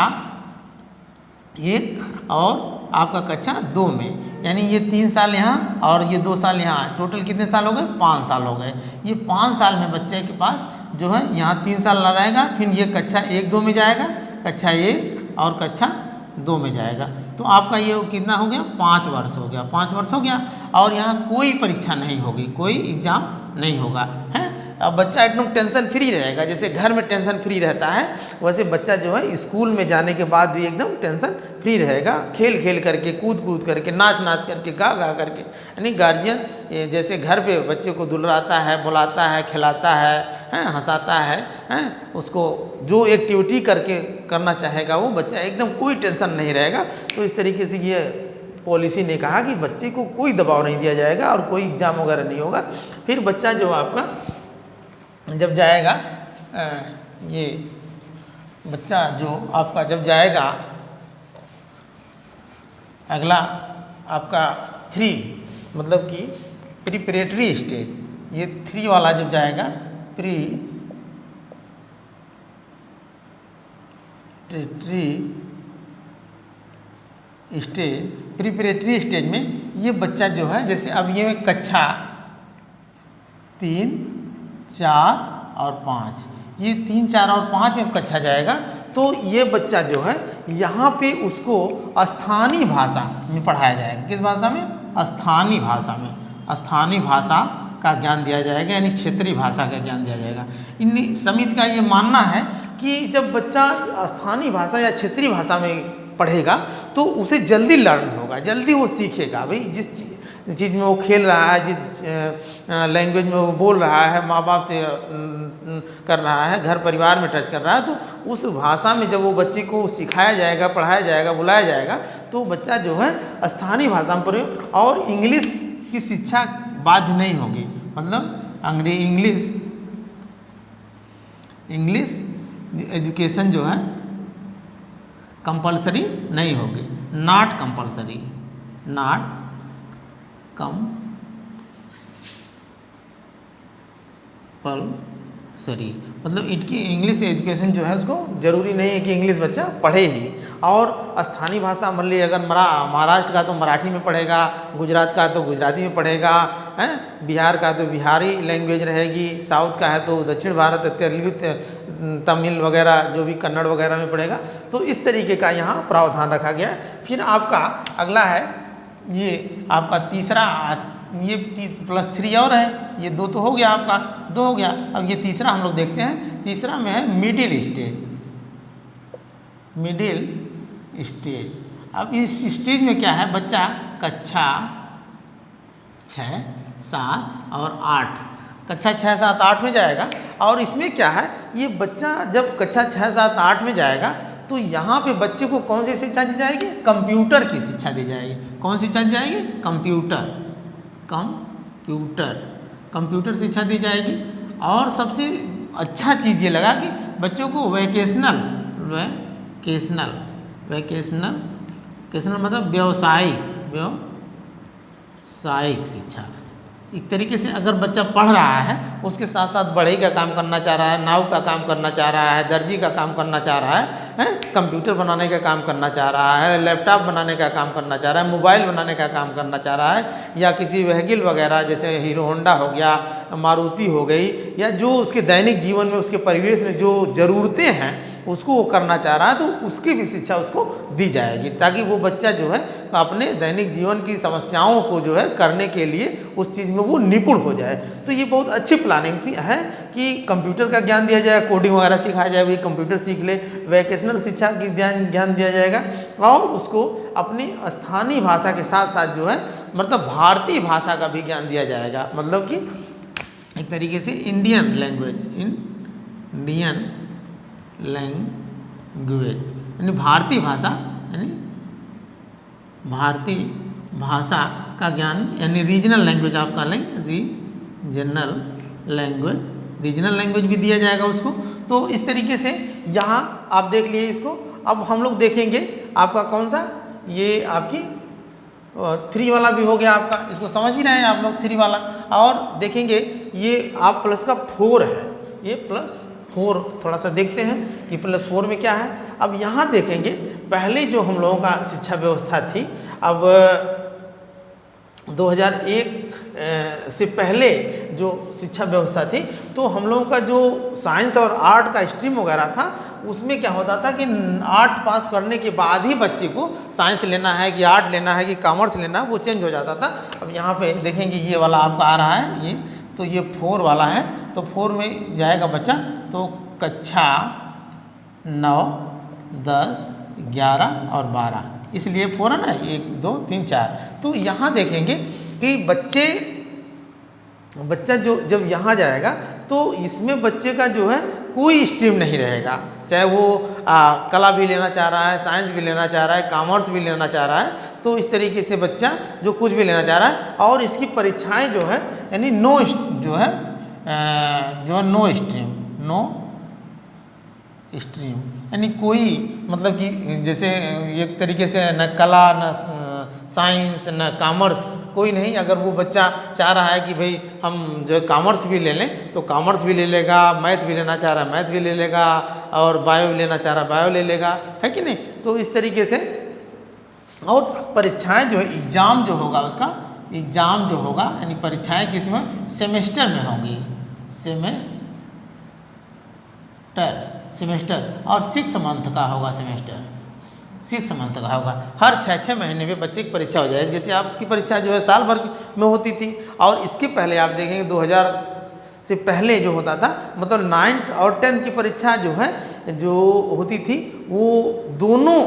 S1: 1 और आपका कक्षा 2 में, यानी ये 3 साल यहाँ और ये 2 साल यहाँ, टोटल कितने साल हो गए, 5 साल हो गए। ये 5 साल में बच्चे के पास जो है यहाँ 3 साल रहेगा, फिर ये कक्षा 1-2 में जाएगा, कक्षा 1 और कक्षा 2 में जाएगा। तो आपका ये कितना हो गया, 5 वर्ष हो गया, 5 वर्ष हो गया। और यहाँ कोई परीक्षा नहीं होगी, कोई एग्ज़ाम नहीं होगा, है। अब बच्चा एकदम टेंशन फ्री रहेगा, जैसे घर में टेंशन फ्री रहता है वैसे बच्चा जो है स्कूल में जाने के बाद भी एकदम टेंशन फ्री रहेगा। खेल करके, कूद करके, नाच करके, गा करके, यानी गार्जियन जैसे घर पे बच्चे को दुलराता है, बुलाता है, खिलाता है, हंसाता है, उसको जो एक्टिविटी करना चाहेगा वो बच्चा एकदम कोई टेंशन नहीं रहेगा। तो इस तरीके से ये पॉलिसी ने कहा कि बच्चे को कोई दबाव नहीं दिया जाएगा और कोई एग्ज़ाम वगैरह नहीं होगा। फिर बच्चा जो आपका जब जाएगा, ये बच्चा जो आपका जब जाएगा अगला आपका 3 मतलब कि प्रिपरेटरी स्टेज, ये 3 वाला जब जाएगा प्रिपरेटरी स्टेज में ये बच्चा जो है जैसे अब ये कक्षा 3, 4 और 5, ये 3, 4 और 5 में कक्षा जाएगा। तो ये बच्चा जो है यहाँ पे उसको स्थानीय भाषा में पढ़ाया जाएगा। किस भाषा में, स्थानीय भाषा का ज्ञान दिया जाएगा, यानी क्षेत्रीय भाषा का ज्ञान दिया जाएगा। इन समिति का ये मानना है कि जब बच्चा स्थानीय भाषा या क्षेत्रीय भाषा में पढ़ेगा तो उसे जल्दी लर्न होगा, जल्दी वो सीखेगा। भाई चीज़ में वो खेल रहा है, जिस लैंग्वेज में वो बोल रहा है, माँ बाप से कर रहा है, घर परिवार में टच कर रहा है, तो उस भाषा में जब वो बच्चे को सिखाया जाएगा, पढ़ाया जाएगा, बुलाया जाएगा, तो बच्चा जो है स्थानीय भाषा में पढ़े और इंग्लिश की शिक्षा बाध्य नहीं होगी। मतलब इंग्लिश एजुकेशन जो है कंपलसरी नहीं होगी, नॉट कंपलसरी, नॉट कंपलसरी, मतलब इनकी इंग्लिश एजुकेशन जो है उसको ज़रूरी नहीं है कि इंग्लिश बच्चा पढ़े ही। और स्थानीय भाषा मान लीजिए अगर महाराष्ट्र का तो मराठी में पढ़ेगा, गुजरात का तो गुजराती में पढ़ेगा, हैं, बिहार का तो बिहारी लैंग्वेज रहेगी, साउथ का है तो दक्षिण भारत तेलुगु तमिल वगैरह जो भी कन्नड़ वगैरह में पढ़ेगा। तो इस तरीके का यहाँ प्रावधान रखा गया है। फिर आपका अगला है, ये आपका तीसरा, ये +3 और है, ये 2 तो हो गया, आपका 2 हो गया। अब ये तीसरा हम लोग देखते हैं, तीसरा में है मिडिल स्टेज। मिडिल स्टेज, अब इस स्टेज में क्या है, बच्चा कक्षा 6, 7 और 8, कक्षा 6, 7, 8 में जाएगा। और इसमें क्या है, ये बच्चा जब कक्षा 6, 7, 8 में जाएगा तो यहाँ पे बच्चे को कौन सी शिक्षा दी जाएगी, कंप्यूटर की शिक्षा दी जाएगी। कौन सी शिक्षा दी जाएगी, कंप्यूटर शिक्षा दी जाएगी। और सबसे अच्छा चीज़ ये लगा कि बच्चों को वैकेशनल मतलब व्यावसायिक शिक्षा। एक तरीके से अगर बच्चा पढ़ रहा है, उसके साथ साथ बढ़ई का काम करना चाह रहा है, नाव का काम करना चाह रहा है, दर्जी का काम करना चाह रहा है, कंप्यूटर बनाने का काम करना चाह रहा है, लैपटॉप बनाने का काम करना चाह रहा है, मोबाइल बनाने का काम करना चाह रहा है, या किसी व्हीकल वगैरह जैसे हीरो होंडा हो गया, मारुति हो गई, या जो उसके दैनिक जीवन में उसके परिवेश में जो ज़रूरतें हैं उसको वो करना चाह रहा है, तो उसकी भी शिक्षा उसको दी जाएगी, ताकि वो बच्चा जो है अपने दैनिक जीवन की समस्याओं को जो है करने के लिए उस चीज़ में वो निपुण हो जाए। तो ये बहुत अच्छी प्लानिंग है कि कंप्यूटर का ज्ञान दिया जाए, कोडिंग वगैरह सिखाया जाए, वही कंप्यूटर सीख ले, वैकेशनल शिक्षा की ज्ञान दिया जाएगा, और उसको अपनी स्थानीय भाषा के साथ साथ जो है मतलब भारतीय भाषा का भी ज्ञान दिया जाएगा। मतलब कि एक तरीके से इंडियन लैंग्वेज यानी भारतीय भाषा, यानी भारतीय भाषा का ज्ञान, यानी रीजनल लैंग्वेज आप कह लें, रीजनल लैंग्वेज भी दिया जाएगा उसको। तो इस तरीके से यहाँ आप देख लिए इसको। अब हम लोग देखेंगे आपका कौन सा, ये आपकी 3 वाला भी हो गया आपका, इसको समझ ही रहे हैं आप लोग 3 वाला। और देखेंगे ये आप प्लस का 4 है, ये +4 थोड़ा सा देखते हैं कि +4 में क्या है। अब यहाँ देखेंगे पहले जो हम लोगों का शिक्षा व्यवस्था थी, अब 2001 से पहले जो शिक्षा व्यवस्था थी, तो हम लोगों का जो साइंस और आर्ट का स्ट्रीम वगैरह था, उसमें क्या होता था कि 8 पास करने के बाद ही बच्चे को साइंस लेना है कि आर्ट लेना है कि कॉमर्स लेना है, वो चेंज हो जाता था। अब यहाँ पे देखेंगे ये वाला आपका आ रहा है, ये तो ये 4 वाला है, तो 4 में जाएगा बच्चा, तो कक्षा 9, 10, 11 और 12, इसलिए 4 है ना, 1, 2, 3, 4। तो यहाँ देखेंगे कि बच्चा जो जब यहाँ जाएगा तो इसमें बच्चे का जो है कोई स्ट्रीम नहीं रहेगा, चाहे वो कला भी लेना चाह रहा है, साइंस भी लेना चाह रहा है, कॉमर्स भी लेना चाह रहा है, तो इस तरीके से बच्चा जो कुछ भी लेना चाह रहा है। और इसकी परीक्षाएं जो है यानी नो स्ट्रीम यानी कोई, मतलब कि जैसे एक तरीके से न कला, न साइंस, न कॉमर्स, कोई नहीं। अगर वो बच्चा चाह रहा है कि भाई हम जो कॉमर्स भी ले लें, तो कॉमर्स भी ले लेगा, मैथ भी लेना चाह रहा है मैथ भी ले लेगा, और बायो लेना चाह रहा है बायो ले लेगा, है कि नहीं। तो इस तरीके से, और परीक्षाएं जो है, एग्ज़ाम जो होगा उसका, एग्ज़ाम जो होगा यानी परीक्षाएं किसमें, सेमेस्टर में होंगी, सेमेस्टर और 6 मंथ का होगा, सेमेस्टर 6 मंथ का होगा। हर 6 महीने में बच्चे की परीक्षा हो जाएगी। जैसे आपकी परीक्षा जो है साल भर में होती थी, और इसके पहले आप देखेंगे 2000 से पहले जो होता था, मतलब 9th और 10th की परीक्षा जो है जो होती थी, वो दोनों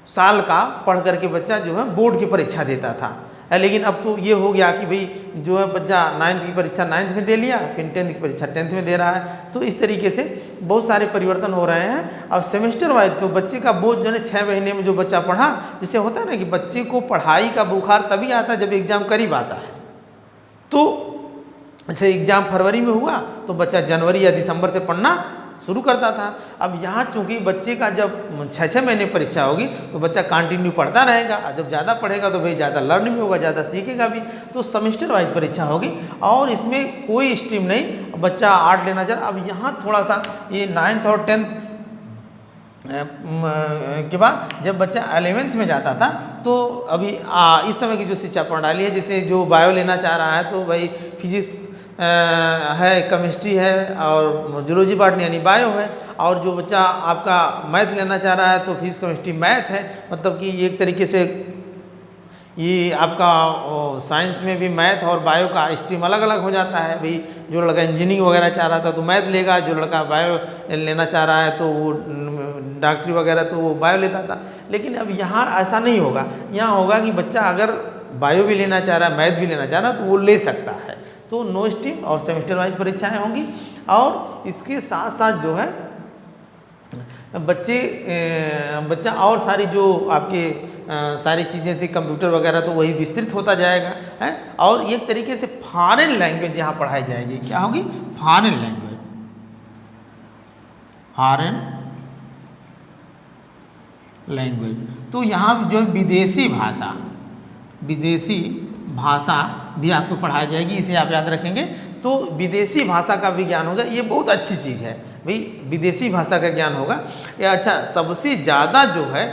S1: साल का पढ़ करके बच्चा जो है बोर्ड की परीक्षा देता था, लेकिन अब तो ये हो गया कि भाई जो है बच्चा 9th की परीक्षा 9th में दे लिया, फिर 10th की परीक्षा 10th में दे रहा है। तो इस तरीके से बहुत सारे परिवर्तन हो रहे हैं। अब सेमेस्टर वाइज तो बच्चे का बोझ जो है 6 महीने में जो बच्चा पढ़ा, जिससे होता है ना कि बच्चे को पढ़ाई का बुखार तभी आता है जब एग्ज़ाम करीब आता है। तो जैसे एग्ज़ाम फरवरी में हुआ तो बच्चा जनवरी या दिसंबर से पढ़ना शुरू करता था। अब यहाँ चूँकि बच्चे का जब 6-6 महीने परीक्षा होगी तो बच्चा कंटिन्यू पढ़ता रहेगा, और जब ज़्यादा पढ़ेगा तो भाई ज़्यादा लर्न भी होगा, ज़्यादा सीखेगा भी। तो सेमेस्टर वाइज परीक्षा होगी और इसमें कोई स्ट्रीम नहीं, बच्चा आर्ट लेना चाह रहा। अब यहाँ थोड़ा सा ये 9th और 10th के बाद जब बच्चा 11th में जाता था तो अभी इस समय की जो शिक्षा प्रणाली है, जैसे जो बायो लेना चाह रहा है तो भाई फिजिक्स है, केमिस्ट्री है और जूलॉजी बॉटनी यानी बायो है, और जो बच्चा आपका मैथ लेना चाह रहा है तो फिजिक्स केमिस्ट्री मैथ है। मतलब कि एक तरीके से ये आपका साइंस में भी मैथ और बायो का स्ट्रीम अलग अलग हो जाता है। भाई जो लड़का इंजीनियरिंग वगैरह चाह रहा था तो मैथ लेगा, जो लड़का बायो लेना चाह रहा है तो वो डॉक्टरी वगैरह तो वो बायो लेता था। लेकिन अब यहाँ ऐसा नहीं होगा, यहाँ होगा कि बच्चा अगर बायो भी लेना चाह रहा है, मैथ भी लेना चाह रहा है तो वो ले सकता है। तो नो स्ट्रीम और सेमेस्टर वाइज परीक्षाएँ होंगी। और इसके साथ साथ जो है बच्चा और सारी जो आपके सारी चीज़ें थी कंप्यूटर वगैरह तो वही विस्तृत होता जाएगा है। और एक तरीके से फॉरेन लैंग्वेज यहाँ पढ़ाई जाएगी। क्या होगी? Foreign language, foreign language. तो यहाँ जो विदेशी भाषा भी आपको पढ़ाई जाएगी, इसे आप याद रखेंगे। तो विदेशी भाषा का भी ज्ञान होगा, ये बहुत अच्छी चीज़ है भाई, विदेशी भाषा का ज्ञान होगा। या अच्छा, सबसे ज़्यादा जो है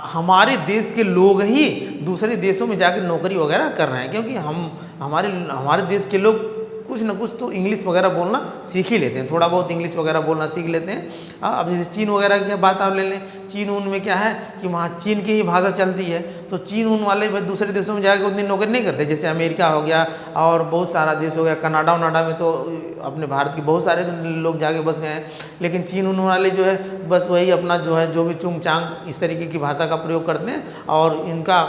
S1: हमारे देश के लोग ही दूसरे देशों में जाकर नौकरी वगैरह कर रहे हैं, क्योंकि हमारे देश के लोग कुछ ना कुछ तो इंग्लिश वगैरह बोलना सीख ही लेते हैं, थोड़ा बहुत इंग्लिश वगैरह बोलना सीख लेते हैं। अब जैसे चीन वगैरह की बात आप ले लें, चीन उन में क्या है कि वहाँ चीन की ही भाषा चलती है। तो चीन उन वाले दूसरे देशों में जाकर उतनी नौकरी नहीं करते, जैसे अमेरिका हो गया और बहुत सारा देश हो गया, कनाडा वनाडा में तो अपने भारत के बहुत सारे लोग जाके बस गए हैं। लेकिन चीन उन वाले जो है बस वही अपना जो है जो भी चुंग चांग इस तरीके की भाषा का प्रयोग करते हैं, और इनका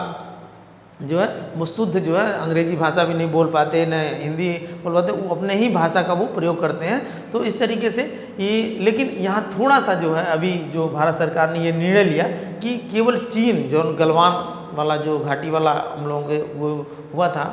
S1: जो है वो शुद्ध जो है अंग्रेजी भाषा भी नहीं बोल पाते, न हिंदी बोल पाते, वो अपने ही भाषा का वो प्रयोग करते हैं। तो इस तरीके से ये, लेकिन यहाँ थोड़ा सा जो है अभी जो भारत सरकार ने ये निर्णय लिया कि केवल चीन, जो गलवान वाला जो घाटी वाला हम लोगों के वो हुआ था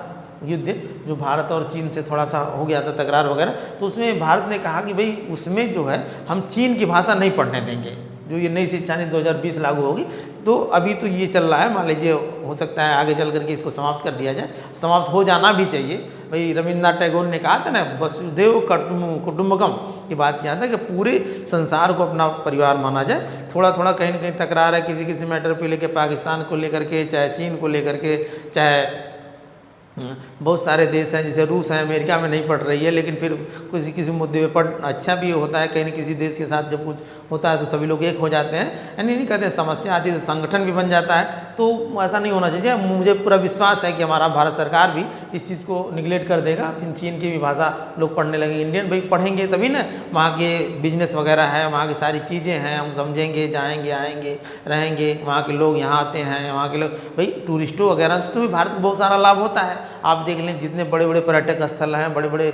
S1: युद्ध, जो भारत और चीन से थोड़ा सा हो गया था तकरार वगैरह, तो उसमें भारत ने कहा कि भाई उसमें जो है हम चीन की भाषा नहीं पढ़ने देंगे। जो ये नई शिक्षा नीति 2020 लागू होगी तो अभी तो ये चल रहा है, मान लीजिए हो सकता है आगे चल करके इसको समाप्त कर दिया जाए, समाप्त हो जाना भी चाहिए। भाई रविन्द्रनाथ टैगोर ने कहा था ना, वसुधैव कुटुम्बकम की बात किया था कि पूरे संसार को अपना परिवार माना जाए। थोड़ा थोड़ा कहीं ना कहीं तकरार है किसी किसी मैटर पे लेके, पाकिस्तान को लेकर के, चाहे चीन को लेकर के, चाहे बहुत सारे देश हैं जैसे रूस है, अमेरिका में नहीं पढ़ रही है, लेकिन फिर किसी मुद्दे पे पढ़ अच्छा भी होता है। कहीं न किसी देश के साथ जब कुछ होता है तो सभी लोग एक हो जाते हैं, यानी नहीं कहते समस्या आती है तो संगठन भी बन जाता है। तो ऐसा नहीं होना चाहिए। मुझे पूरा विश्वास है कि हमारा भारत सरकार भी इस चीज़ को निगलेक्ट कर देगा, फिर चीन की भी भाषा लोग पढ़ने लगेंगे। इंडियन भाई पढ़ेंगे तभी ना, वहाँ के बिजनेस वगैरह है, वहाँ की सारी चीज़ें हैं, हम समझेंगे, जाएँगे आएँगे रहेंगे, वहाँ के लोग यहाँ आते हैं, वहाँ के लोग भाई टूरिस्टों वगैरह से तो भी भारत को बहुत सारा लाभ होता है। आप देख लें जितने बड़े बड़े पर्यटक स्थल हैं, बड़े बड़े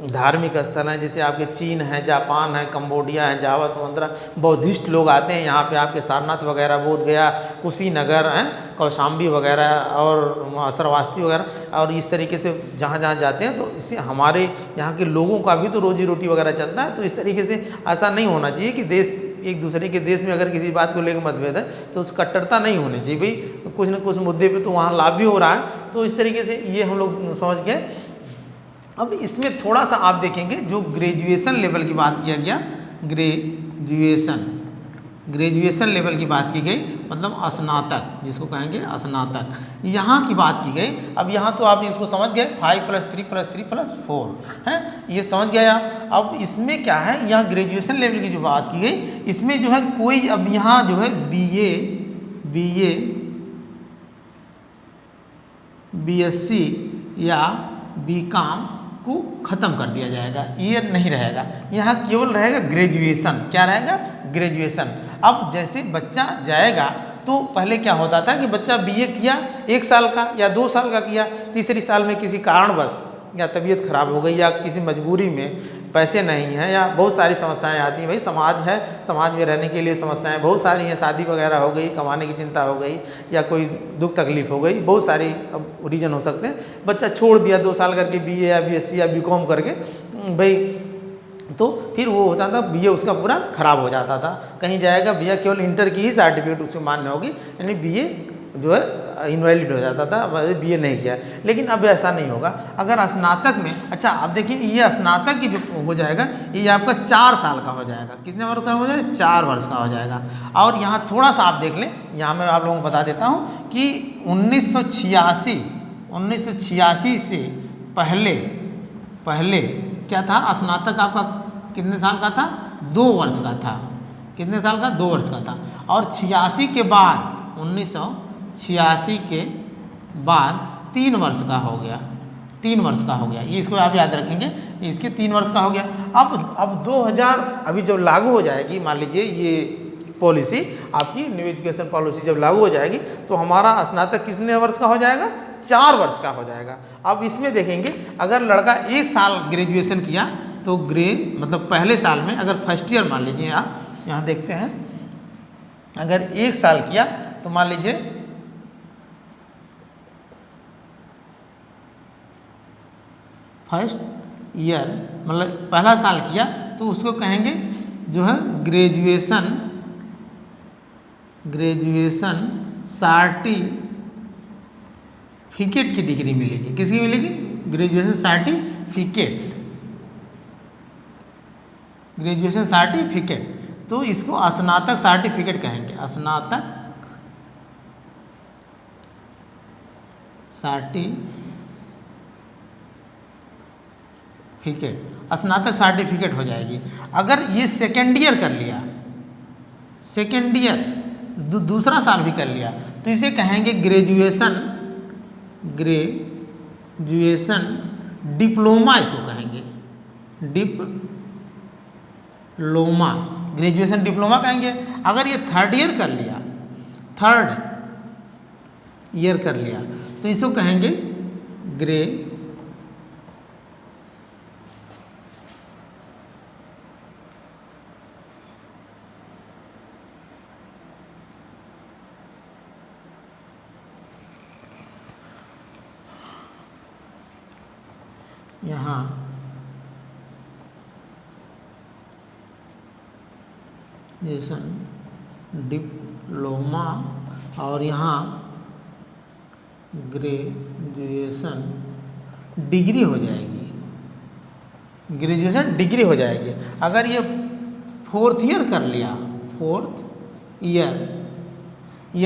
S1: धार्मिक स्थल हैं, जैसे आपके चीन है, जापान है, कंबोडिया है, जावा, सुमंत्रा, बौद्धिस्ट लोग आते हैं यहाँ पे, आपके सारनाथ वगैरह, बोध गया, कुशीनगर हैं, कौशाम्बी वगैरह और श्रावस्ती वगैरह, और इस तरीके से जहाँ जहाँ जाते हैं तो इससे हमारे यहाँ के लोगों का भी तो रोजी रोटी वगैरह चलता है। तो इस तरीके से ऐसा नहीं होना चाहिए कि देश एक दूसरे के देश में अगर किसी बात को लेकर मतभेद है तो उस कट्टरता नहीं होनी चाहिए। भाई कुछ न कुछ मुद्दे पे तो वहाँ लाभ भी हो रहा है। तो इस तरीके से ये हम लोग समझ गए। अब इसमें थोड़ा सा आप देखेंगे जो ग्रेजुएशन लेवल की बात किया गया, ग्रेजुएशन लेवल की बात की गई, मतलब स्नातक जिसको कहेंगे स्नातक, यहाँ की बात की गई। अब यहाँ तो आप इसको समझ गए 5+3+3+4 है, ये समझ गए आप। अब इसमें क्या है, यहाँ ग्रेजुएशन लेवल की जो बात की गई, इसमें जो है कोई अब यहाँ जो है BA BSc या BCom को ख़त्म कर दिया जाएगा, ये नहीं रहेगा। यहाँ केवल रहेगा ग्रेजुएशन। क्या रहेगा? ग्रेजुएशन। अब जैसे बच्चा जाएगा तो पहले क्या होता था कि बच्चा बीए किया 1 साल का या 2 साल का किया, तीसरी साल में किसी कारणवश या तबीयत खराब हो गई या किसी मजबूरी में पैसे नहीं हैं या बहुत सारी समस्याएं आती हैं, भाई समाज है, समाज में रहने के लिए समस्याएं बहुत सारी हैं, शादी वगैरह हो गई, कमाने की चिंता हो गई या कोई दुख तकलीफ हो गई, बहुत सारी अब रीज़न हो सकते हैं। बच्चा छोड़ दिया 2 साल करके बीए या बीएससी या बीकॉम करके, भाई तो फिर वो होता था बीए उसका पूरा ख़राब हो जाता था। कहीं जाएगा भैया केवल इंटर की ही सर्टिफिकेट उसमें मान्य होगी, यानी बीए जो है इनवैलिड हो जाता था, बीए नहीं किया। लेकिन अब ऐसा नहीं होगा। अगर स्नातक में, अच्छा आप देखिए ये स्नातक की जो हो जाएगा ये आपका 4 साल का हो जाएगा। कितने वर्ष का हो जाएगा? 4 वर्ष का हो जाएगा। और यहाँ थोड़ा सा आप देख लें, यहाँ मैं आप लोगों को बता देता हूँ कि 1986 से पहले क्या था, स्नातक आपका कितने साल का था? 2 वर्ष का था। कितने साल का? 2 वर्ष का था। और 86 के बाद 1986 के बाद 3 वर्ष का हो गया। 3 वर्ष का हो गया, ये इसको आप याद रखेंगे, इसके 3 वर्ष का हो गया। अब 2000 अभी जब लागू हो जाएगी, मान लीजिए ये पॉलिसी आपकी न्यू एजुकेशन पॉलिसी जब लागू हो जाएगी तो हमारा स्नातक कितने वर्ष का हो जाएगा? 4 वर्ष का हो जाएगा। अब इसमें देखेंगे अगर लड़का 1 साल ग्रेजुएशन किया तो मतलब पहले साल में अगर फर्स्ट ईयर मान लीजिए, आप यहाँ देखते हैं अगर 1 साल किया तो मान लीजिए फर्स्ट ईयर मतलब पहला साल किया तो उसको कहेंगे जो है ग्रेजुएशन सर्टिफिकेट की डिग्री मिलेगी। किसकी मिलेगी? Graduation certificate. तो इसको स्नातक सर्टिफिकेट कहेंगे, स्नातक सर्टिफिकेट हो जाएगी। अगर ये सेकेंड ईयर कर लिया, दूसरा साल भी कर लिया तो इसे कहेंगे ग्रेजुएशन डिप्लोमा, इसको कहेंगे ग्रेजुएशन डिप्लोमा कहेंगे। अगर ये थर्ड ईयर कर लिया तो इसको कहेंगे यहाँ डिप्लोमा और यहाँ ग्रेजुएशन डिग्री हो जाएगी। अगर ये 4th ईयर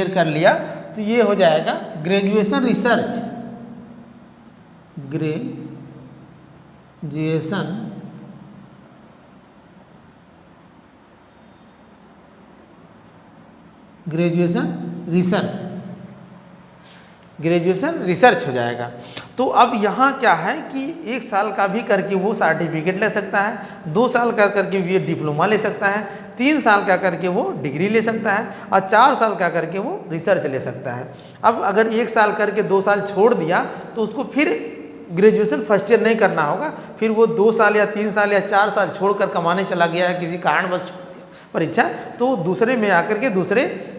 S1: कर लिया तो ये हो जाएगा ग्रेजुएशन रिसर्च हो जाएगा। तो अब यहाँ क्या है कि 1 साल का भी करके वो सर्टिफिकेट ले सकता है, 2 साल का करके ये डिप्लोमा ले सकता है, 3 साल का करके वो डिग्री ले सकता है और 4 साल का करके वो रिसर्च ले सकता है। अब अगर 1 साल करके 2 साल छोड़ दिया तो उसको फिर ग्रेजुएशन फर्स्ट ईयर नहीं करना होगा, फिर वो 2 साल या 3 साल या 4 साल छोड़कर कमाने चला गया है, किसी कारणवश छोड़ दिया परीक्षा, तो दूसरे में आकर के दूसरे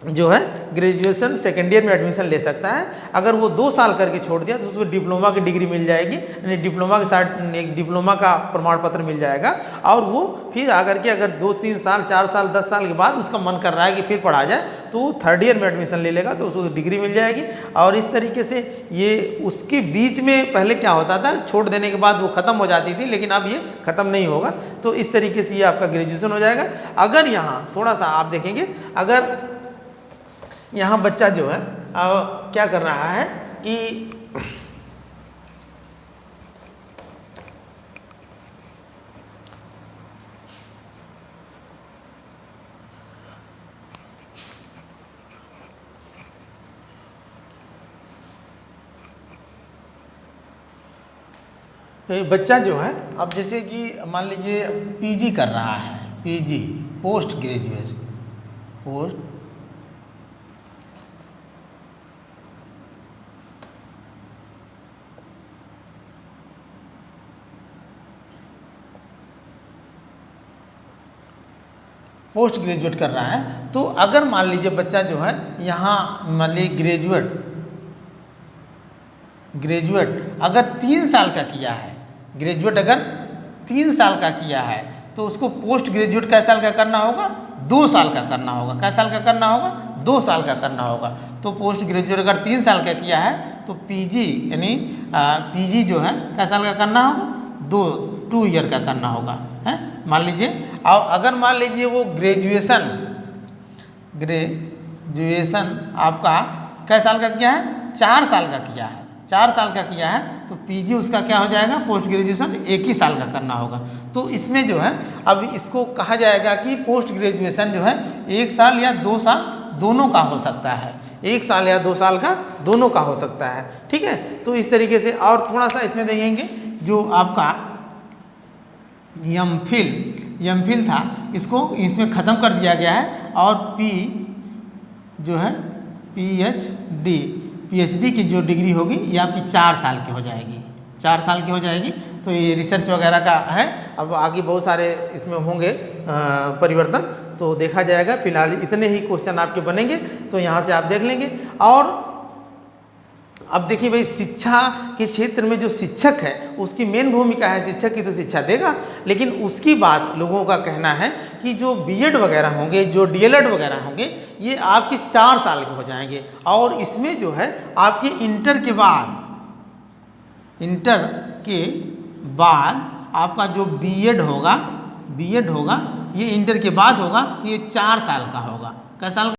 S1: जो है ग्रेजुएशन सेकेंड ईयर में एडमिशन ले सकता है। अगर वो 2 साल करके छोड़ दिया तो उसको डिप्लोमा की डिग्री मिल जाएगी, यानी डिप्लोमा के साथ एक डिप्लोमा का प्रमाण पत्र मिल जाएगा। और वो फिर आकर के अगर 2-3 साल 4 साल 10 साल के बाद उसका मन कर रहा है कि फिर पढ़ा जाए तो थर्ड ईयर में एडमिशन ले लेगा तो उसको डिग्री मिल जाएगी। और इस तरीके से ये उसके बीच में पहले क्या होता था, छोड़ देने के बाद वो ख़त्म हो जाती थी, लेकिन अब ये ख़त्म नहीं होगा। तो इस तरीके से ये आपका ग्रेजुएशन हो जाएगा। अगर यहाँ थोड़ा सा आप देखेंगे, अगर यहाँ बच्चा जो है अब क्या कर रहा है कि बच्चा जो है अब जैसे कि मान लीजिए पीजी कर रहा है, पीजी पोस्ट पोस्ट ग्रेजुएट कर रहा है, तो अगर मान लीजिए बच्चा जो है यहाँ मान लीजिए ग्रेजुएट अगर 3 साल का किया है, ग्रेजुएट अगर 3 साल का किया है, तो उसको पोस्ट ग्रेजुएट कै साल का करना होगा? 2 साल का करना होगा। कै साल का करना होगा? 2 साल का करना होगा। तो पोस्ट ग्रेजुएट अगर 3 साल का किया है तो पीजी यानी पीजी जो है कै साल का करना होगा? 2 ईयर का करना होगा, है मान लीजिए। और अगर मान लीजिए वो ग्रेजुएशन आपका कै साल का किया है? 4 साल का किया है। 4 साल का किया है तो पीजी उसका क्या हो जाएगा? पोस्ट ग्रेजुएशन 1 ही साल का करना होगा। तो इसमें जो है अब इसको कहा जाएगा कि पोस्ट ग्रेजुएशन जो है 1 साल या 2 साल दोनों का हो सकता है। 1 साल या 2 साल का दोनों का हो सकता है, ठीक है। तो इस तरीके से और थोड़ा सा इसमें देखेंगे जो आपका एमफिल था, इसको इसमें ख़त्म कर दिया गया है और जो है पीएचडी की जो डिग्री होगी ये आपकी 4 साल की हो जाएगी, 4 साल की हो जाएगी। तो ये रिसर्च वगैरह का है, अब आगे बहुत सारे इसमें होंगे परिवर्तन, तो देखा जाएगा। फिलहाल इतने ही क्वेश्चन आपके बनेंगे, तो यहाँ से आप देख लेंगे। और अब देखिए भाई, शिक्षा के क्षेत्र में जो शिक्षक है उसकी मेन भूमिका है, शिक्षक की तो शिक्षा देगा, लेकिन उसकी बात लोगों का कहना है कि जो बीएड वगैरह होंगे, जो डीएलएड वगैरह होंगे, ये आपके 4 साल के हो जाएंगे। और इसमें जो है आपके इंटर के बाद आपका जो बीएड होगा, ये इंटर के बाद होगा, ये 4 साल का होगा। कै साल